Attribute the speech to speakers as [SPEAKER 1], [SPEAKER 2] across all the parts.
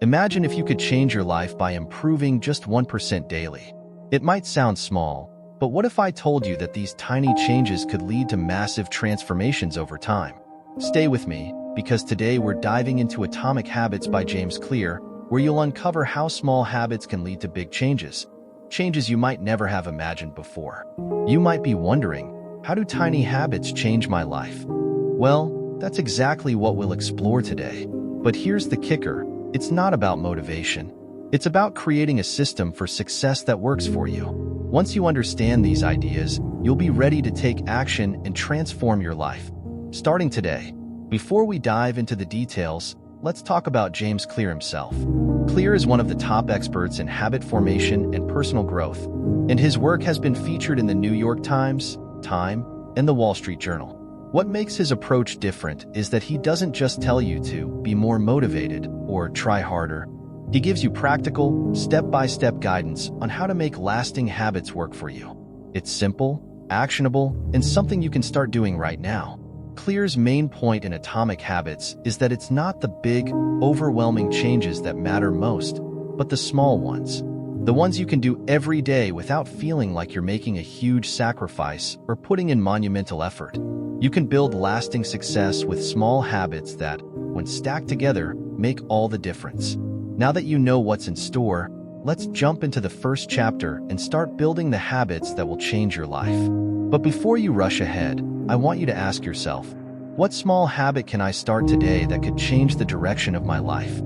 [SPEAKER 1] Imagine if you could change your life by improving just 1% daily. It might sound small, but what if I told you that these tiny changes could lead to massive transformations over time? Stay with me, because today we're diving into Atomic Habits by James Clear, where you'll uncover how small habits can lead to big changes. Changes you might never have imagined before. You might be wondering, how do tiny habits change my life? Well, that's exactly what we'll explore today. But here's the kicker. It's not about motivation. It's about creating a system for success that works for you. Once you understand these ideas, you'll be ready to take action and transform your life. Starting today. Before we dive into the details, let's talk about James Clear himself. Clear is one of the top experts in habit formation and personal growth, and his work has been featured in the New York Times, Time, and the Wall Street Journal. What makes his approach different is that he doesn't just tell you to be more motivated or try harder. He gives you practical, step-by-step guidance on how to make lasting habits work for you. It's simple, actionable, and something you can start doing right now. Clear's main point in Atomic Habits is that it's not the big, overwhelming changes that matter most, but the small ones. The ones you can do every day without feeling like you're making a huge sacrifice or putting in monumental effort. You can build lasting success with small habits that, when stacked together, make all the difference. Now that you know what's in store, let's jump into the first chapter and start building the habits that will change your life. But before you rush ahead, I want you to ask yourself, what small habit can I start today that could change the direction of my life?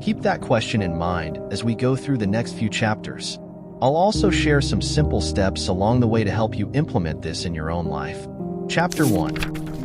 [SPEAKER 1] Keep that question in mind as we go through the next few chapters. I'll also share some simple steps along the way to help you implement this in your own life. Chapter 1.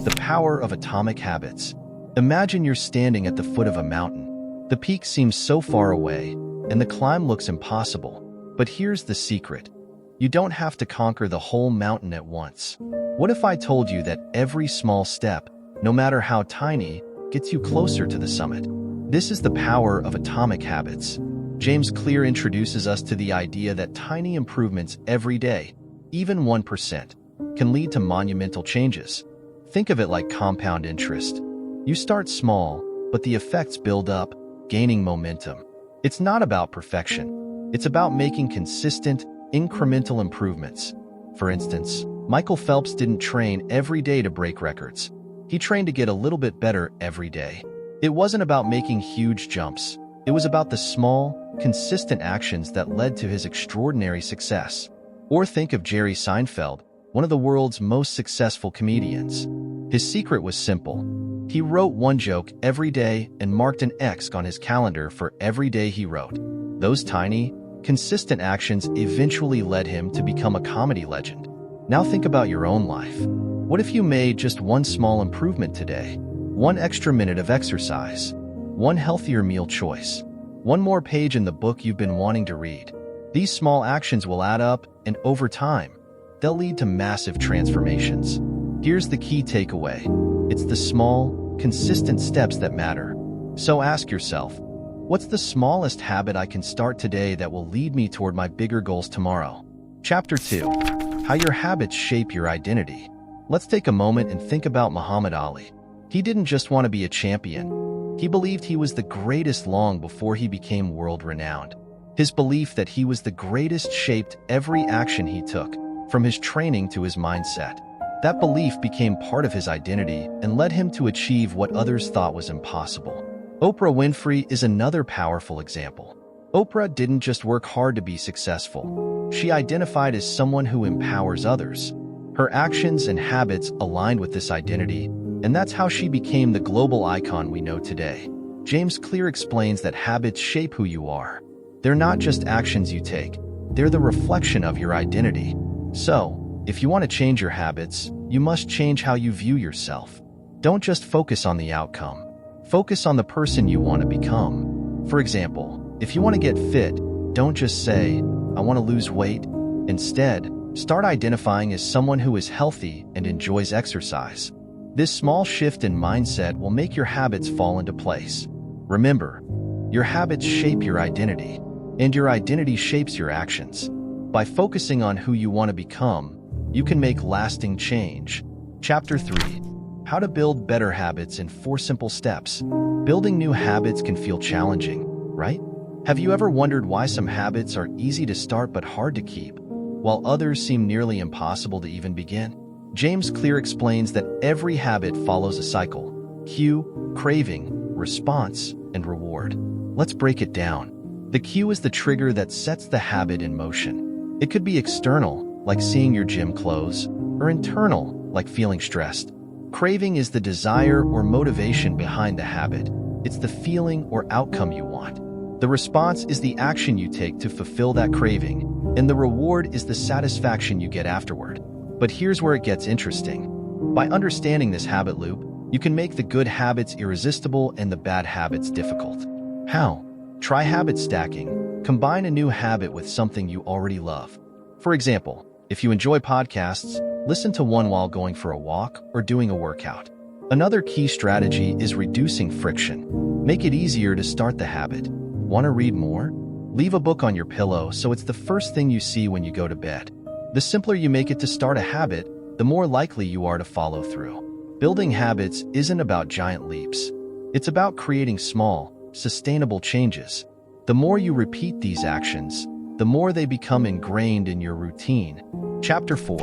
[SPEAKER 1] The Power of Atomic Habits. Imagine you're standing at the foot of a mountain. The peak seems so far away, and the climb looks impossible. But here's the secret. You don't have to conquer the whole mountain at once. What if I told you that every small step, no matter how tiny, gets you closer to the summit? This is the power of Atomic Habits. James Clear introduces us to the idea that tiny improvements every day, even 1%, can lead to monumental changes. Think of it like compound interest. You start small, but the effects build up, gaining momentum. It's not about perfection. It's about making consistent, incremental improvements. For instance, Michael Phelps didn't train every day to break records. He trained to get a little bit better every day. It wasn't about making huge jumps. It was about the small, consistent actions that led to his extraordinary success. Or think of Jerry Seinfeld, one of the world's most successful comedians. His secret was simple. He wrote one joke every day and marked an X on his calendar for every day he wrote. Those tiny, consistent actions eventually led him to become a comedy legend. Now think about your own life. What if you made just one small improvement today? One extra minute of exercise, one healthier meal choice, one more page in the book you've been wanting to read. These small actions will add up, and over time, they'll lead to massive transformations. Here's the key takeaway. It's the small, consistent steps that matter. So ask yourself, what's the smallest habit I can start today that will lead me toward my bigger goals tomorrow? Chapter 2. How your habits shape your identity. Let's take a moment and think about Muhammad Ali. He didn't just want to be a champion. He believed he was the greatest long before he became world-renowned. His belief that he was the greatest shaped every action he took, from his training to his mindset. That belief became part of his identity and led him to achieve what others thought was impossible. Oprah Winfrey is another powerful example. Oprah didn't just work hard to be successful. She identified as someone who empowers others. Her actions and habits aligned with this identity, and that's how she became the global icon we know today. James Clear explains that habits shape who you are. They're not just actions you take. They're the reflection of your identity. So, if you want to change your habits, you must change how you view yourself. Don't just focus on the outcome. Focus on the person you want to become. For example, if you want to get fit, don't just say, I want to lose weight. Instead, start identifying as someone who is healthy and enjoys exercise. This small shift in mindset will make your habits fall into place. Remember, your habits shape your identity, and your identity shapes your actions. By focusing on who you want to become, you can make lasting change. Chapter 3. How to build better habits in 4 simple steps. Building new habits can feel challenging, right? Have you ever wondered why some habits are easy to start but hard to keep, while others seem nearly impossible to even begin? James Clear explains that every habit follows a cycle: cue, craving, response, and reward. Let's break it down. The cue is the trigger that sets the habit in motion. It could be external, like seeing your gym clothes, or internal, like feeling stressed. Craving is the desire or motivation behind the habit. It's the feeling or outcome you want. The response is the action you take to fulfill that craving, and the reward is the satisfaction you get afterward. But here's where it gets interesting. By understanding this habit loop, you can make the good habits irresistible and the bad habits difficult. How? Try habit stacking. Combine a new habit with something you already love. For example, if you enjoy podcasts, listen to one while going for a walk or doing a workout. Another key strategy is reducing friction. Make it easier to start the habit. Want to read more? Leave a book on your pillow so it's the first thing you see when you go to bed. The simpler you make it to start a habit, the more likely you are to follow through. Building habits isn't about giant leaps. It's about creating small, sustainable changes. The more you repeat these actions, the more they become ingrained in your routine. Chapter 4.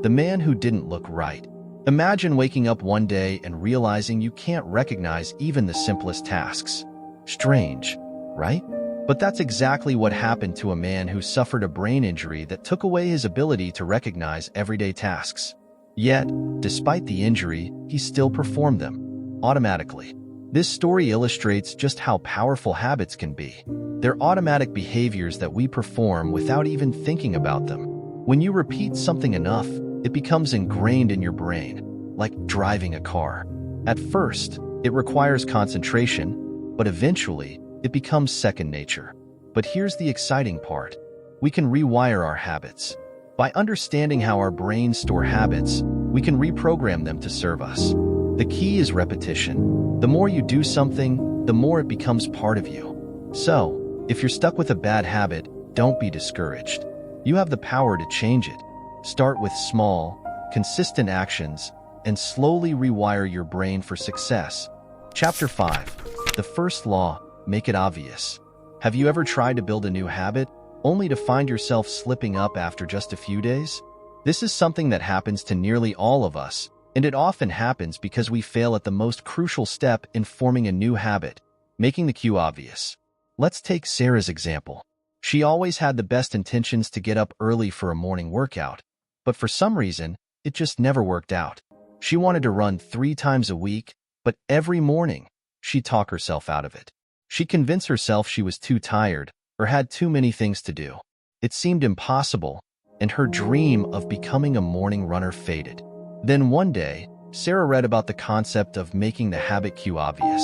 [SPEAKER 1] The Man Who Didn't Look Right. Imagine waking up one day and realizing you can't recognize even the simplest tasks. Strange, right? But that's exactly what happened to a man who suffered a brain injury that took away his ability to recognize everyday tasks. Yet, despite the injury, he still performed them automatically. This story illustrates just how powerful habits can be. They're automatic behaviors that we perform without even thinking about them. When you repeat something enough, it becomes ingrained in your brain, like driving a car. At first, it requires concentration, but eventually, it becomes second nature. But here's the exciting part. We can rewire our habits. By understanding how our brains store habits, we can reprogram them to serve us. The key is repetition. The more you do something, the more it becomes part of you. So, if you're stuck with a bad habit, don't be discouraged. You have the power to change it. Start with small, consistent actions, and slowly rewire your brain for success. Chapter 5. The First Law. Make it obvious. Have you ever tried to build a new habit, only to find yourself slipping up after just a few days? This is something that happens to nearly all of us, and it often happens because we fail at the most crucial step in forming a new habit, making the cue obvious. Let's take Sarah's example. She always had the best intentions to get up early for a morning workout, but for some reason, it just never worked out. She wanted to run 3 times a week, but every morning, she'd talk herself out of it. She convinced herself she was too tired or had too many things to do. It seemed impossible, and her dream of becoming a morning runner faded. Then one day, Sarah read about the concept of making the habit cue obvious.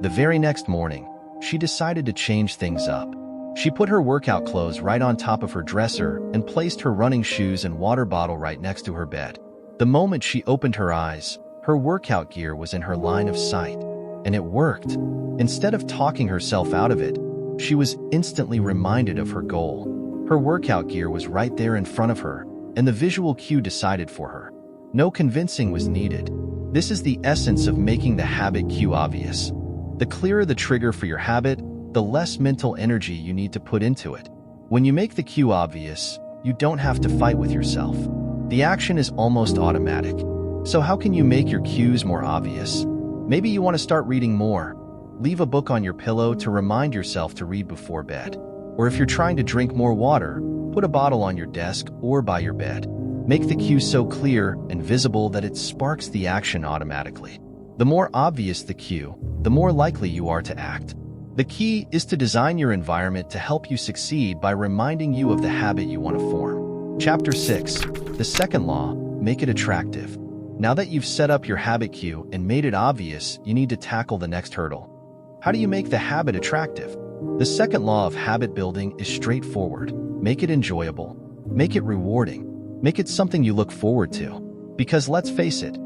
[SPEAKER 1] The very next morning, she decided to change things up. She put her workout clothes right on top of her dresser and placed her running shoes and water bottle right next to her bed. The moment she opened her eyes, her workout gear was in her line of sight. And it worked. Instead of talking herself out of it, she was instantly reminded of her goal. Her workout gear was right there in front of her, and the visual cue decided for her. No convincing was needed. This is the essence of making the habit cue obvious. The clearer the trigger for your habit, the less mental energy you need to put into it. When you make the cue obvious, you don't have to fight with yourself. The action is almost automatic. So how can you make your cues more obvious? Maybe you want to start reading more. Leave a book on your pillow to remind yourself to read before bed. Or if you're trying to drink more water, put a bottle on your desk or by your bed. Make the cue so clear and visible that it sparks the action automatically. The more obvious the cue, the more likely you are to act. The key is to design your environment to help you succeed by reminding you of the habit you want to form. Chapter 6. The Second Law. Make it attractive. Now that you've set up your habit cue and made it obvious, you need to tackle the next hurdle. How do you make the habit attractive? The second law of habit building is straightforward. Make it enjoyable. Make it rewarding. Make it something you look forward to. Because let's face it,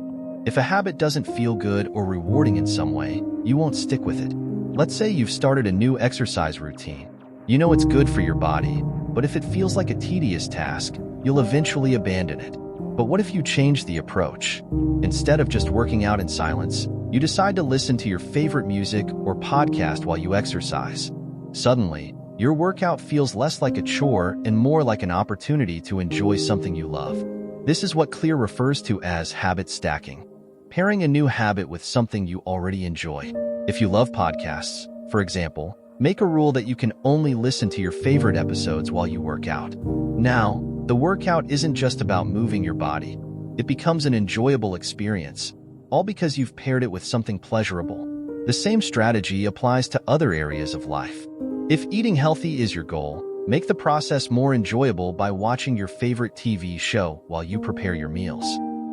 [SPEAKER 1] if a habit doesn't feel good or rewarding in some way, you won't stick with it. Let's say you've started a new exercise routine. You know it's good for your body, but if it feels like a tedious task, you'll eventually abandon it. But what if you change the approach? Instead of just working out in silence, you decide to listen to your favorite music or podcast while you exercise. Suddenly, your workout feels less like a chore and more like an opportunity to enjoy something you love. This is what Clear refers to as habit stacking, pairing a new habit with something you already enjoy. If you love podcasts, for example, make a rule that you can only listen to your favorite episodes while you work out. Now, the workout isn't just about moving your body. It becomes an enjoyable experience, all because you've paired it with something pleasurable. The same strategy applies to other areas of life. If eating healthy is your goal, make the process more enjoyable by watching your favorite TV show while you prepare your meals.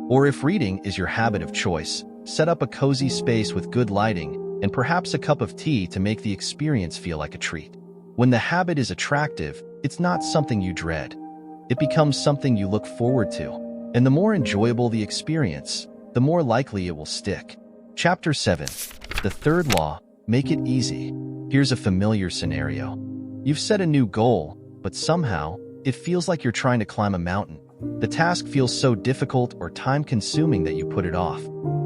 [SPEAKER 1] Or if reading is your habit of choice, set up a cozy space with good lighting and perhaps a cup of tea to make the experience feel like a treat. When the habit is attractive, it's not something you dread. It becomes something you look forward to. And the more enjoyable the experience, the more likely it will stick. Chapter 7. The third law, make it easy. Here's a familiar scenario. You've set a new goal, but somehow, it feels like you're trying to climb a mountain. The task feels so difficult or time-consuming that you put it off.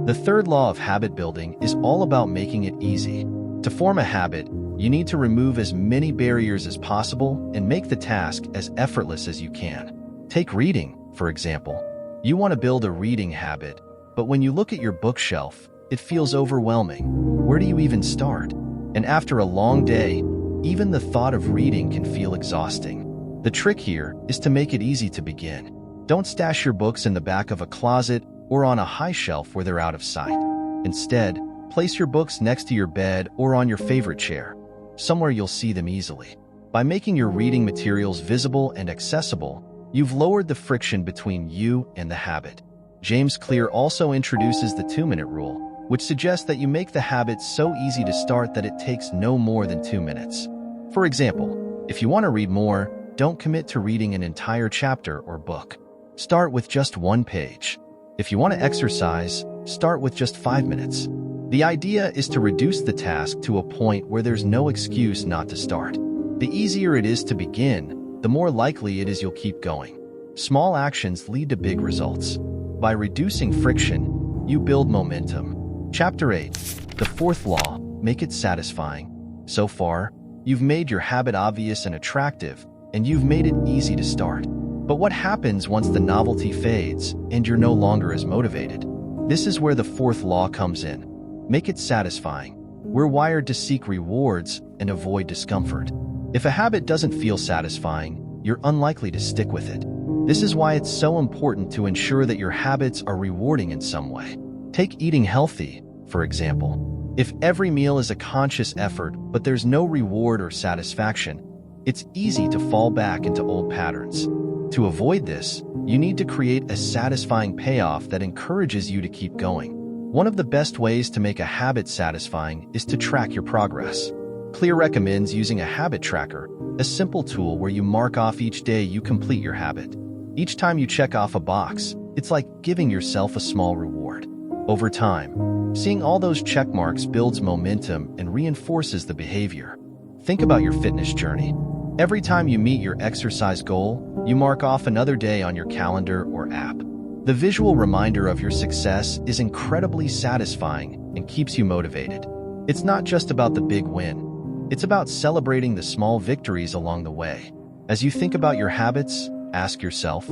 [SPEAKER 1] The third law of habit building is all about making it easy. To form a habit, you need to remove as many barriers as possible and make the task as effortless as you can. Take reading, for example. You want to build a reading habit, but when you look at your bookshelf, it feels overwhelming. Where do you even start? And after a long day, even the thought of reading can feel exhausting. The trick here is to make it easy to begin. Don't stash your books in the back of a closet or on a high shelf where they're out of sight. Instead, place your books next to your bed or on your favorite chair, somewhere you'll see them easily. By making your reading materials visible and accessible, you've lowered the friction between you and the habit. James Clear also introduces the 2-minute rule, which suggests that you make the habit so easy to start that it takes no more than 2 minutes. For example, if you want to read more, don't commit to reading an entire chapter or book. Start with just 1 page. If you want to exercise, start with just 5 minutes. The idea is to reduce the task to a point where there's no excuse not to start. The easier it is to begin, the more likely it is you'll keep going. Small actions lead to big results. By reducing friction, you build momentum. Chapter 8. The fourth law, make it satisfying. So far, you've made your habit obvious and attractive, and you've made it easy to start. But what happens once the novelty fades and you're no longer as motivated? This is where the fourth law comes in. Make it satisfying. We're wired to seek rewards and avoid discomfort. If a habit doesn't feel satisfying, you're unlikely to stick with it. This is why it's so important to ensure that your habits are rewarding in some way. Take eating healthy, for example. If every meal is a conscious effort but there's no reward or satisfaction, it's easy to fall back into old patterns. To avoid this, you need to create a satisfying payoff that encourages you to keep going. One of the best ways to make a habit satisfying is to track your progress. Clear recommends using a habit tracker, a simple tool where you mark off each day you complete your habit. Each time you check off a box, it's like giving yourself a small reward. Over time, seeing all those check marks builds momentum and reinforces the behavior. Think about your fitness journey. Every time you meet your exercise goal, you mark off another day on your calendar or app. The visual reminder of your success is incredibly satisfying and keeps you motivated. It's not just about the big win. It's about celebrating the small victories along the way. As you think about your habits, ask yourself,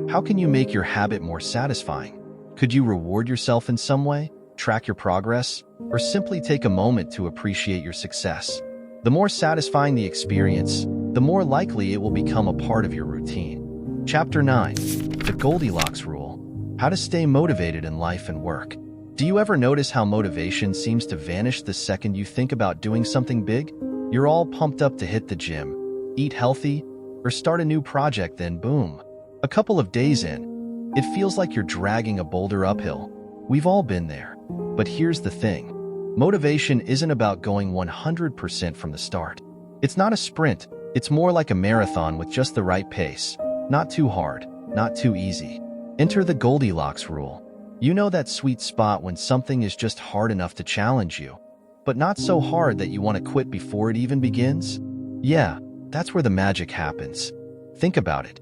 [SPEAKER 1] how can you make your habit more satisfying? Could you reward yourself in some way, track your progress, or simply take a moment to appreciate your success? The more satisfying the experience, the more likely it will become a part of your routine. Chapter 9. The Goldilocks Rule. How to stay motivated in life and work. Do you ever notice how motivation seems to vanish the second you think about doing something big? You're all pumped up to hit the gym, eat healthy, or start a new project, then boom. A couple of days in, it feels like you're dragging a boulder uphill. We've all been there. But here's the thing. Motivation isn't about going 100% from the start. It's not a sprint. It's more like a marathon with just the right pace. Not too hard, not too easy. Enter the Goldilocks rule. You know that sweet spot when something is just hard enough to challenge you, but not so hard that you want to quit before it even begins? Yeah, that's where the magic happens. Think about it.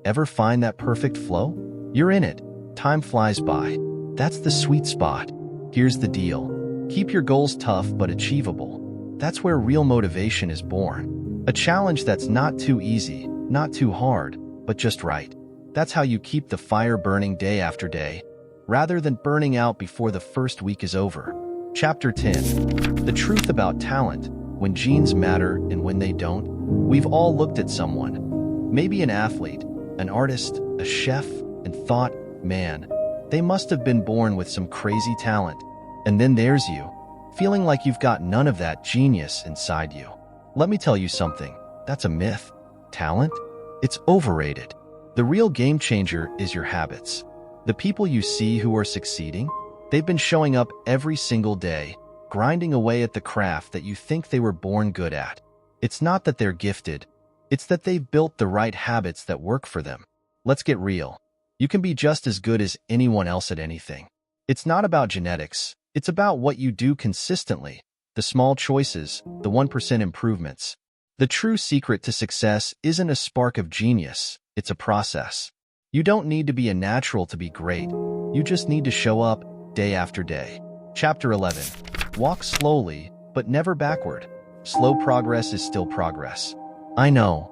[SPEAKER 1] Ever find that perfect flow? You're in it. Time flies by. That's the sweet spot. Here's the deal. Keep your goals tough but achievable. That's where real motivation is born. A challenge that's not too easy, not too hard, but just right. That's how you keep the fire burning day after day, rather than burning out before the first week is over. Chapter 10. The truth about talent, when genes matter and when they don't. We've all looked at someone, maybe an athlete, an artist, a chef, and thought, man, they must have been born with some crazy talent. And then there's you, feeling like you've got none of that genius inside you. Let me tell you something, that's a myth. Talent? It's overrated. The real game changer is your habits. The people you see who are succeeding, they've been showing up every single day, grinding away at the craft that you think they were born good at. It's not that they're gifted, it's that they've built the right habits that work for them. Let's get real. You can be just as good as anyone else at anything. It's not about genetics, it's about what you do consistently, the small choices, the 1% improvements. The true secret to success isn't a spark of genius, it's a process. You don't need to be a natural to be great. You just need to show up day after day. Chapter 11. Walk slowly, but never backward. Slow progress is still progress. I know.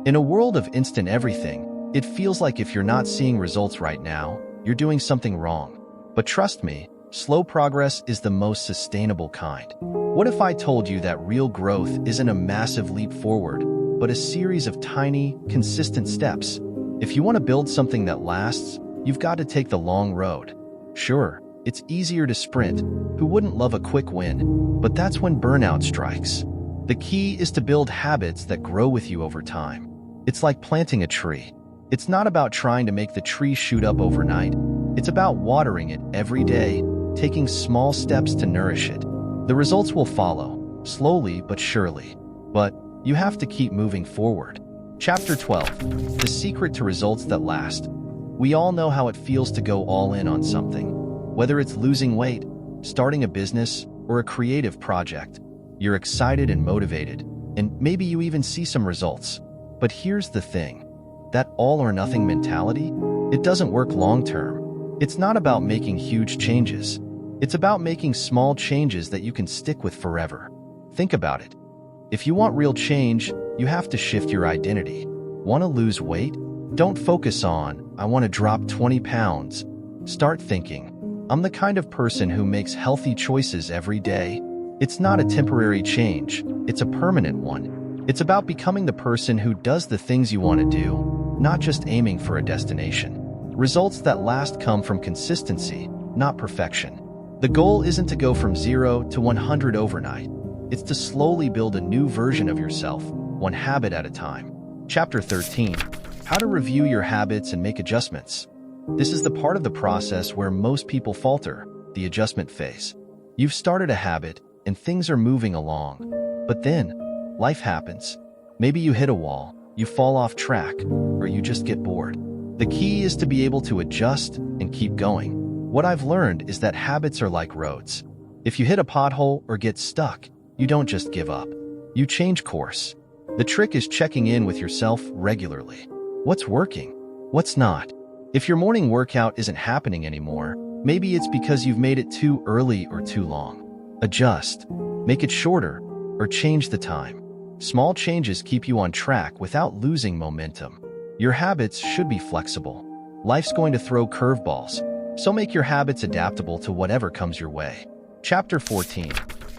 [SPEAKER 1] In a world of instant everything, it feels like if you're not seeing results right now, you're doing something wrong. But trust me, slow progress is the most sustainable kind. What if I told you that real growth isn't a massive leap forward, but a series of tiny, consistent steps? If you want to build something that lasts, you've got to take the long road. Sure, it's easier to sprint. Who wouldn't love a quick win? But that's when burnout strikes. The key is to build habits that grow with you over time. It's like planting a tree. It's not about trying to make the tree shoot up overnight. It's about watering it every day, taking small steps to nourish it. The results will follow, slowly but surely. But you have to keep moving forward. Chapter 12. The secret to results that last. We all know how it feels to go all in on something. Whether it's losing weight, starting a business, or a creative project, you're excited and motivated, and maybe you even see some results. But here's the thing. That all-or-nothing mentality, it doesn't work long-term. It's not about making huge changes. It's about making small changes that you can stick with forever. Think about it. If you want real change, you have to shift your identity. Want to lose weight? Don't focus on, I want to drop 20 pounds. Start thinking, I'm the kind of person who makes healthy choices every day. It's not a temporary change, it's a permanent one. It's about becoming the person who does the things you want to do, not just aiming for a destination. Results that last come from consistency, not perfection. The goal isn't to go from 0 to 100 overnight. It's to slowly build a new version of yourself, one habit at a time. Chapter 13. How to review your habits and make adjustments. This is the part of the process where most people falter, the adjustment phase. You've started a habit and things are moving along. But then, life happens. Maybe you hit a wall, you fall off track, or you just get bored. The key is to be able to adjust and keep going. What I've learned is that habits are like roads. If you hit a pothole or get stuck, you don't just give up. You change course. The trick is checking in with yourself regularly. What's working? What's not? If your morning workout isn't happening anymore, maybe it's because you've made it too early or too long. Adjust. Make it shorter, or change the time. Small changes keep you on track without losing momentum. Your habits should be flexible. Life's going to throw curveballs, so make your habits adaptable to whatever comes your way. Chapter 14.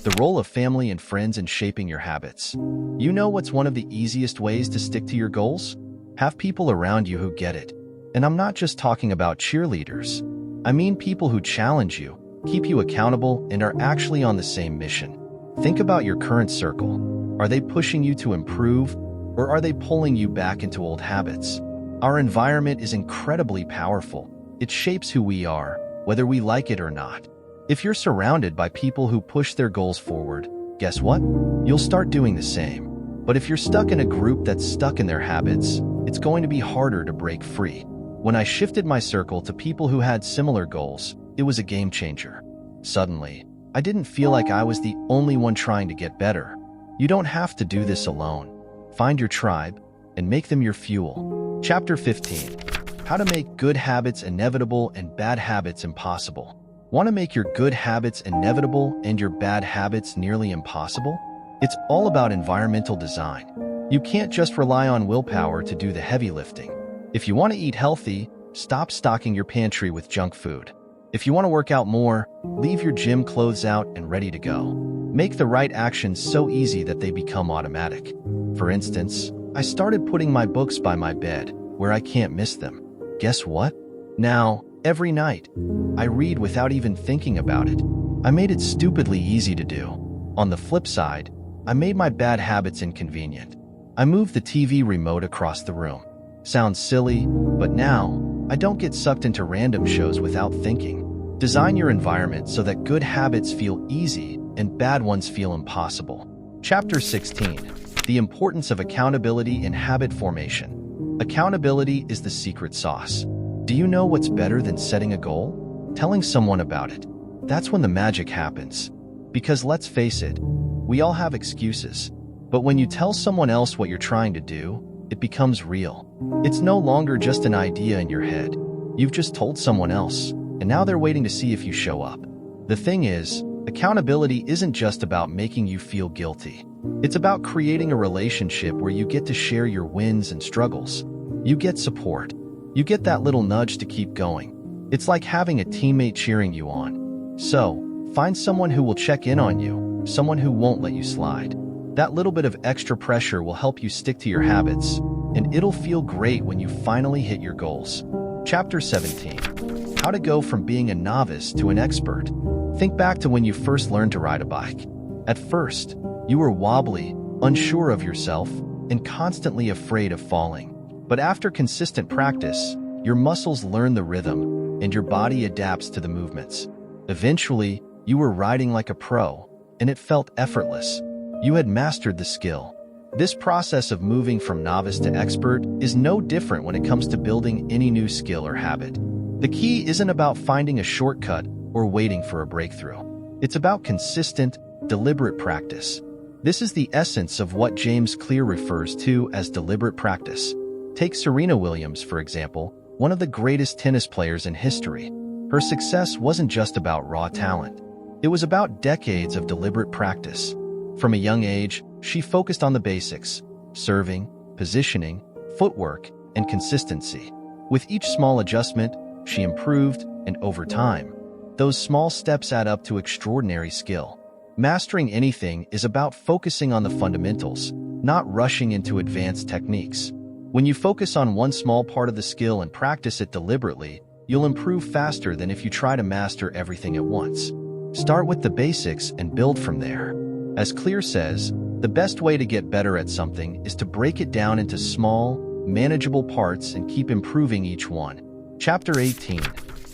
[SPEAKER 1] The role of family and friends in shaping your habits. You know what's one of the easiest ways to stick to your goals? Have people around you who get it. And I'm not just talking about cheerleaders. I mean people who challenge you, keep you accountable, and are actually on the same mission. Think about your current circle. Are they pushing you to improve, or are they pulling you back into old habits? Our environment is incredibly powerful. It shapes who we are, whether we like it or not. If you're surrounded by people who push their goals forward, guess what? You'll start doing the same. But if you're stuck in a group that's stuck in their habits, it's going to be harder to break free. When I shifted my circle to people who had similar goals, it was a game changer. Suddenly, I didn't feel like I was the only one trying to get better. You don't have to do this alone. Find your tribe and make them your fuel. Chapter 15. How to make good habits inevitable and bad habits impossible. Want to make your good habits inevitable and your bad habits nearly impossible? It's all about environmental design. You can't just rely on willpower to do the heavy lifting. If you want to eat healthy, stop stocking your pantry with junk food. If you want to work out more, leave your gym clothes out and ready to go. Make the right actions so easy that they become automatic. For instance, I started putting my books by my bed, where I can't miss them. Guess what? Now, every night, I read without even thinking about it. I made it stupidly easy to do. On the flip side, I made my bad habits inconvenient. I moved the TV remote across the room. Sounds silly, but now, I don't get sucked into random shows without thinking. Design your environment so that good habits feel easy and bad ones feel impossible. Chapter 16. The importance of accountability in habit formation. Accountability is the secret sauce. Do you know what's better than setting a goal? Telling someone about it. That's when the magic happens. Because let's face it, we all have excuses. But when you tell someone else what you're trying to do, it becomes real. It's no longer just an idea in your head. You've just told someone else, and now they're waiting to see if you show up. The thing is, accountability isn't just about making you feel guilty. It's about creating a relationship where you get to share your wins and struggles. You get support. You get that little nudge to keep going. It's like having a teammate cheering you on. So, find someone who will check in on you, someone who won't let you slide. That little bit of extra pressure will help you stick to your habits, and it'll feel great when you finally hit your goals. Chapter 17. How to go from being a novice to an expert. Think back to when you first learned to ride a bike. At first, you were wobbly, unsure of yourself, and constantly afraid of falling. But after consistent practice, your muscles learn the rhythm, and your body adapts to the movements. Eventually, you were riding like a pro, and it felt effortless. You had mastered the skill. This process of moving from novice to expert is no different when it comes to building any new skill or habit. The key isn't about finding a shortcut or waiting for a breakthrough. It's about consistent, deliberate practice. This is the essence of what James Clear refers to as deliberate practice. Take Serena Williams, for example, one of the greatest tennis players in history. Her success wasn't just about raw talent. It was about decades of deliberate practice. From a young age, she focused on the basics: serving, positioning, footwork, and consistency. With each small adjustment, she improved, and over time, those small steps add up to extraordinary skill. Mastering anything is about focusing on the fundamentals, not rushing into advanced techniques. When you focus on one small part of the skill and practice it deliberately, you'll improve faster than if you try to master everything at once. Start with the basics and build from there. As Clear says, the best way to get better at something is to break it down into small, manageable parts and keep improving each one. Chapter 18.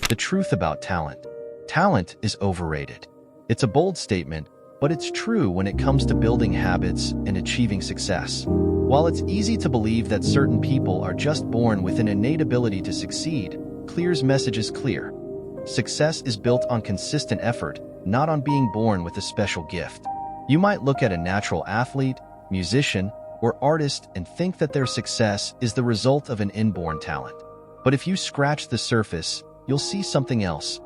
[SPEAKER 1] The truth about talent. Talent is overrated. It's a bold statement, but it's true when it comes to building habits and achieving success. While it's easy to believe that certain people are just born with an innate ability to succeed, Clear's message is clear. Success is built on consistent effort, not on being born with a special gift. You might look at a natural athlete, musician, or artist and think that their success is the result of an inborn talent. But if you scratch the surface, you'll see something else.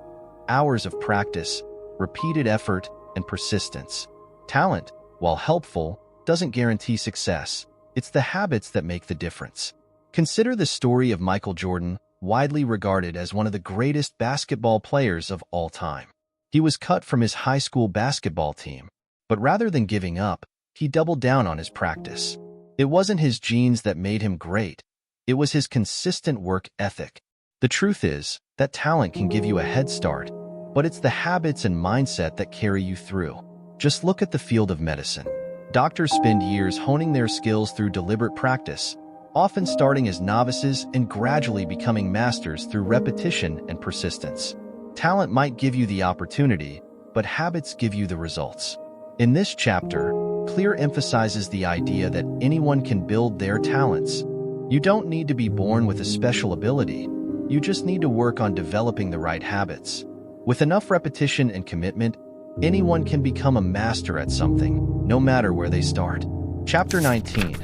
[SPEAKER 1] Hours of practice, repeated effort, and persistence. Talent, while helpful, doesn't guarantee success. It's the habits that make the difference. Consider the story of Michael Jordan, widely regarded as one of the greatest basketball players of all time. He was cut from his high school basketball team, but rather than giving up, he doubled down on his practice. It wasn't his genes that made him great. It was his consistent work ethic. The truth is that talent can give you a head start, but it's the habits and mindset that carry you through. Just look at the field of medicine. Doctors spend years honing their skills through deliberate practice, often starting as novices and gradually becoming masters through repetition and persistence. Talent might give you the opportunity, but habits give you the results. In this chapter, Clear emphasizes the idea that anyone can build their talents. You don't need to be born with a special ability. You just need to work on developing the right habits. With enough repetition and commitment, anyone can become a master at something, no matter where they start. Chapter 19.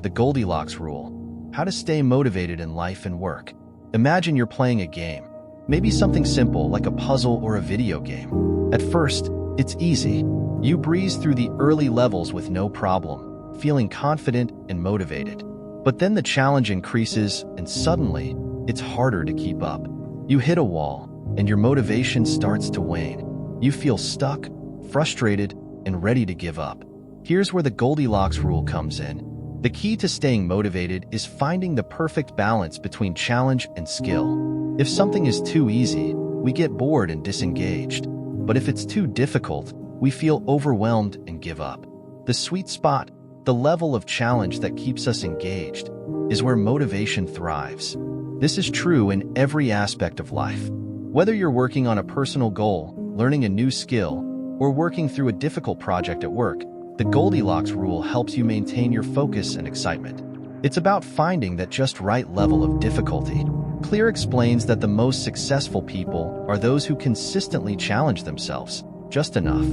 [SPEAKER 1] The Goldilocks Rule. How to stay motivated in life and work. Imagine you're playing a game. Maybe something simple like a puzzle or a video game. At first, it's easy. You breeze through the early levels with no problem, feeling confident and motivated. But then the challenge increases, and suddenly, it's harder to keep up. You hit a wall, and your motivation starts to wane. You feel stuck, frustrated, and ready to give up. Here's where the Goldilocks rule comes in. The key to staying motivated is finding the perfect balance between challenge and skill. If something is too easy, we get bored and disengaged. But if it's too difficult, we feel overwhelmed and give up. The sweet spot, the level of challenge that keeps us engaged, is where motivation thrives. This is true in every aspect of life. Whether you're working on a personal goal, learning a new skill, or working through a difficult project at work, the Goldilocks rule helps you maintain your focus and excitement. It's about finding that just right level of difficulty. Clear explains that the most successful people are those who consistently challenge themselves, just enough.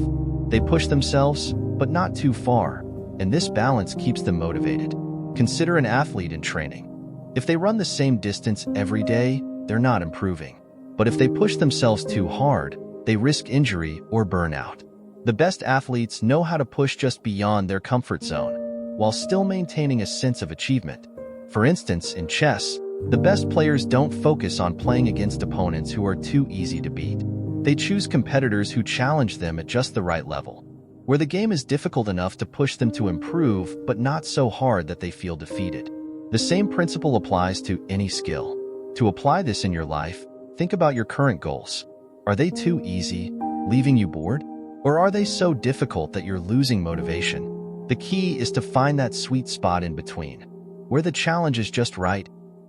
[SPEAKER 1] They push themselves, but not too far, and this balance keeps them motivated. Consider an athlete in training. If they run the same distance every day, they're not improving. But if they push themselves too hard, they risk injury or burnout. The best athletes know how to push just beyond their comfort zone, while still maintaining a sense of achievement. For instance, in chess, the best players don't focus on playing against opponents who are too easy to beat. They choose competitors who challenge them at just the right level, where the game is difficult enough to push them to improve, but not so hard that they feel defeated. The same principle applies to any skill. To apply this in your life, think about your current goals. Are they too easy, leaving you bored? Or are they so difficult that you're losing motivation? The key is to find that sweet spot in between, where the challenge is just right,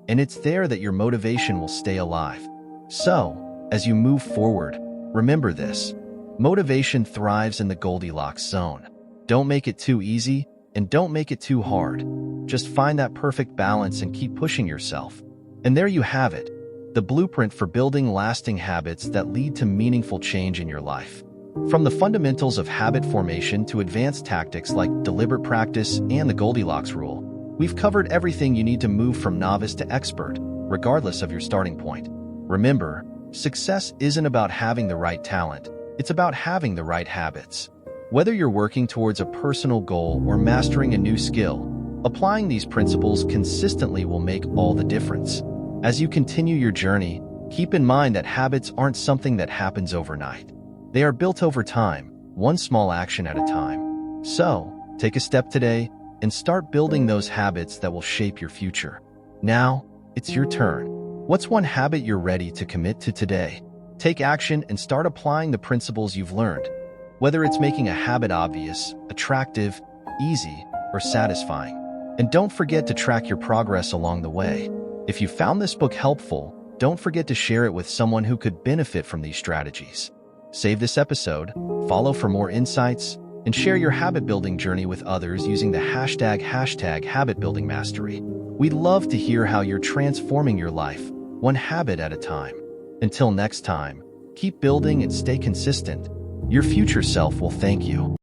[SPEAKER 1] and it's there that your motivation will stay alive. So, as you move forward, remember this. Motivation thrives in the Goldilocks zone. Don't make it too easy, and don't make it too hard. Just find that perfect balance and keep pushing yourself. And there you have it, the blueprint for building lasting habits that lead to meaningful change in your life. From the fundamentals of habit formation to advanced tactics like deliberate practice and the Goldilocks rule, we've covered everything you need to move from novice to expert, regardless of your starting point. Remember, success isn't about having the right talent, it's about having the right habits. Whether you're working towards a personal goal or mastering a new skill, applying these principles consistently will make all the difference. As you continue your journey, keep in mind that habits aren't something that happens overnight. They are built over time, one small action at a time. So, take a step today and start building those habits that will shape your future. Now, it's your turn. What's one habit you're ready to commit to today? Take action and start applying the principles you've learned. Whether it's making a habit obvious, attractive, easy, or satisfying. And don't forget to track your progress along the way. If you found this book helpful, don't forget to share it with someone who could benefit from these strategies. Save this episode, follow for more insights, and share your habit-building journey with others using the hashtag #habitbuildingmastery. We'd love to hear how you're transforming your life, one habit at a time. Until next time, keep building and stay consistent. Your future self will thank you.